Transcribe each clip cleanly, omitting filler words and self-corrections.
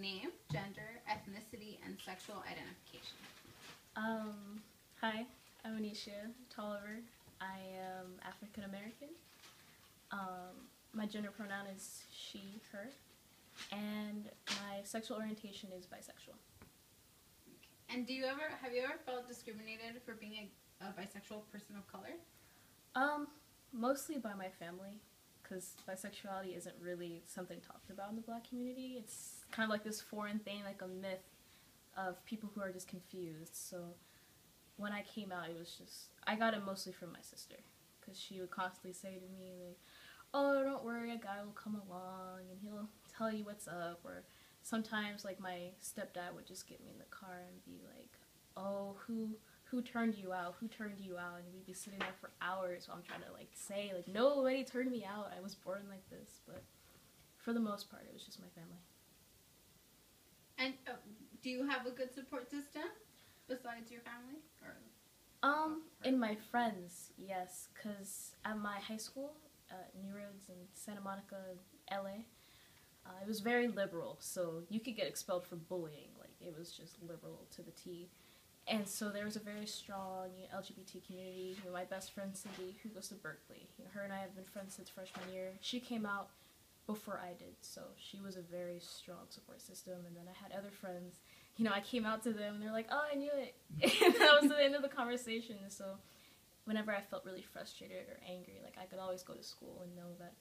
name, gender, ethnicity, and sexual identification. Hi, I'm Anisha Tolliver. I am African American. My gender pronoun is she, her, and my sexual orientation is bisexual. Okay. And have you ever felt discriminated for being a bisexual person of color? Mostly by my family, because bisexuality isn't really something talked about in the Black community. It's kind of like this foreign thing, like a myth of people who are just confused. So when I came out, I got it mostly from my sister, because she would constantly say to me, like, oh, don't worry, a guy will come along and he'll tell you what's up. Or sometimes, like, my stepdad would just get me in the car and be like, oh, who turned you out? Who turned you out? And we'd be sitting there for hours while I'm trying to, like, say, like, nobody turned me out. I was born like this. But for the most part, it was just my family. And do you have a good support system besides your family? In my friends, yes, because at my high school, New Roads in Santa Monica, LA, it was very liberal, so you could get expelled for bullying. Like, it was just liberal to the T. And so there was a very strong LGBT community. My best friend Cindy, who goes to Berkeley, her and I have been friends since freshman year. She came out before I did, so she was a very strong support system. And then I had other friends, I came out to them and they're like, oh, I knew it. And that was the end of the conversation. So whenever I felt really frustrated or angry, like, I could always go to school and know that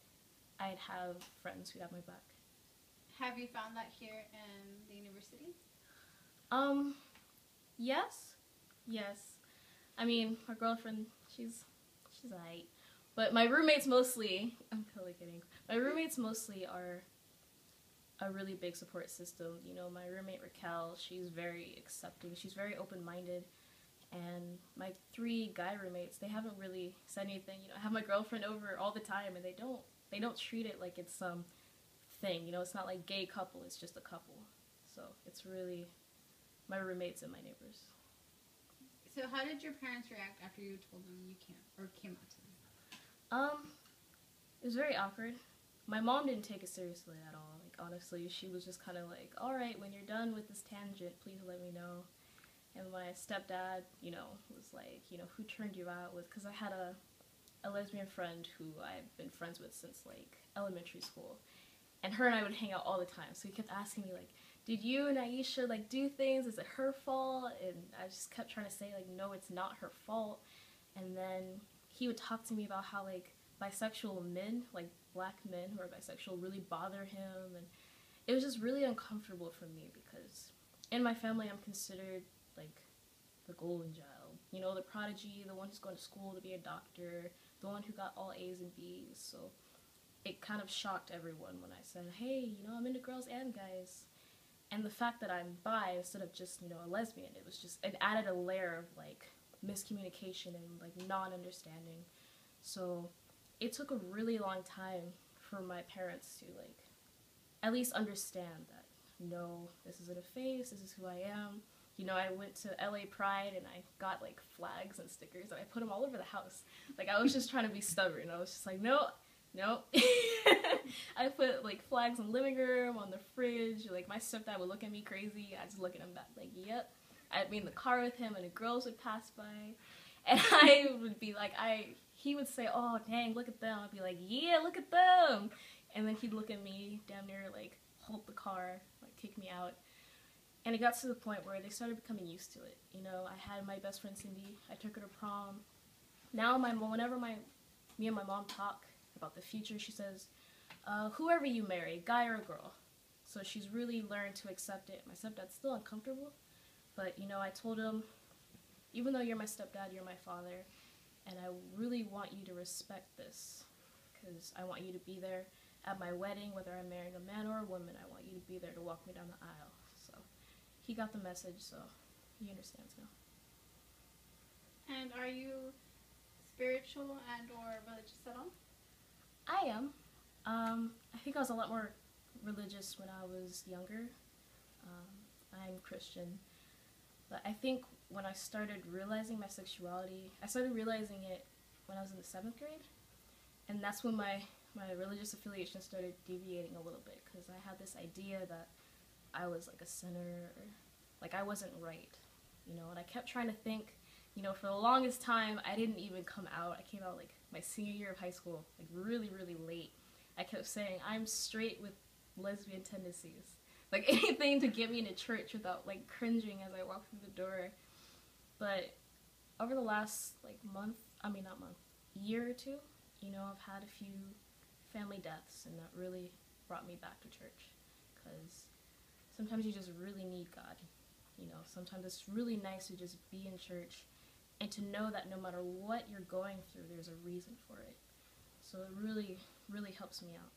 I'd have friends who'd have my back. Have you found that here in the university? Yes. I mean, my girlfriend, she's aight. But my roommates mostly, I'm totally kidding. My roommates mostly are a really big support system. My roommate Raquel, she's very accepting. She's very open-minded. And my 3 guy roommates, they haven't really said anything. I have my girlfriend over all the time, and they don't treat it like it's some thing. It's not like gay couple, it's just a couple. So it's really my roommates and my neighbors. So how did your parents react after you told them you can't, or came out to them? It was very awkward. My mom didn't take it seriously at all. Like, honestly, she was just kind of like, all right, when you're done with this tangent, please let me know. And my stepdad, was like, who turned you out with, because I had a lesbian friend who I've been friends with since, like, elementary school. And her and I would hang out all the time. So he kept asking me, like, did you and Aisha, like, do things? Is it her fault? And I just kept trying to say, like, no, it's not her fault. And then he would talk to me about how, like, bisexual men, like, Black men who are bisexual, really bother him. And it was just really uncomfortable for me because in my family I'm considered, like, the golden child. The prodigy, the one who's going to school to be a doctor, the one who got all A's and B's. So it kind of shocked everyone when I said, hey, I'm into girls and guys. And the fact that I'm bi instead of just, a lesbian, it added a layer of, like, miscommunication and, like, non-understanding. So it took a really long time for my parents to, like, at least understand that, no, this isn't a phase, this is who I am. I went to LA Pride and I got, like, flags and stickers and I put them all over the house. Like, I was just trying to be stubborn. I was just like, no. I put, like, flags in the living room, on the fridge. Like, my stepdad would look at me crazy. I'd just look at him back, like, yep. I'd be in the car with him and the girls would pass by. And I would be like, he would say, oh, dang, look at them. I'd be like, yeah, look at them. And then he'd look at me, damn near, like, hold the car, like, kick me out. And it got to the point where they started becoming used to it. I had my best friend Cindy. I took her to prom. Now, whenever me and my mom talk about the future, she says, whoever you marry, guy or girl. So she's really learned to accept it. My stepdad's still uncomfortable, but, I told him, even though you're my stepdad, you're my father, and I really want you to respect this, because I want you to be there at my wedding, whether I'm marrying a man or a woman. I want you to be there to walk me down the aisle. So he got the message, so he understands now. And are you spiritual and or religious at all? I am. I think I was a lot more religious when I was younger. I'm Christian. But I think when I started realizing my sexuality, I started realizing it when I was in the 7th grade. And that's when my religious affiliation started deviating a little bit, because I had this idea that I was like a sinner, or like I wasn't right, you know. And I kept trying to think, you know, for the longest time I didn't even come out. I came out like my senior year of high school, like really, really late. I kept saying I'm straight with lesbian tendencies, like anything to get me into church without like cringing as I walked through the door. But over the last like year or two, you know, I've had a few family deaths, and that really brought me back to church, because sometimes you just really need God. You know, sometimes it's really nice to just be in church and to know that no matter what you're going through, there's a reason for it. So it really, really helps me out.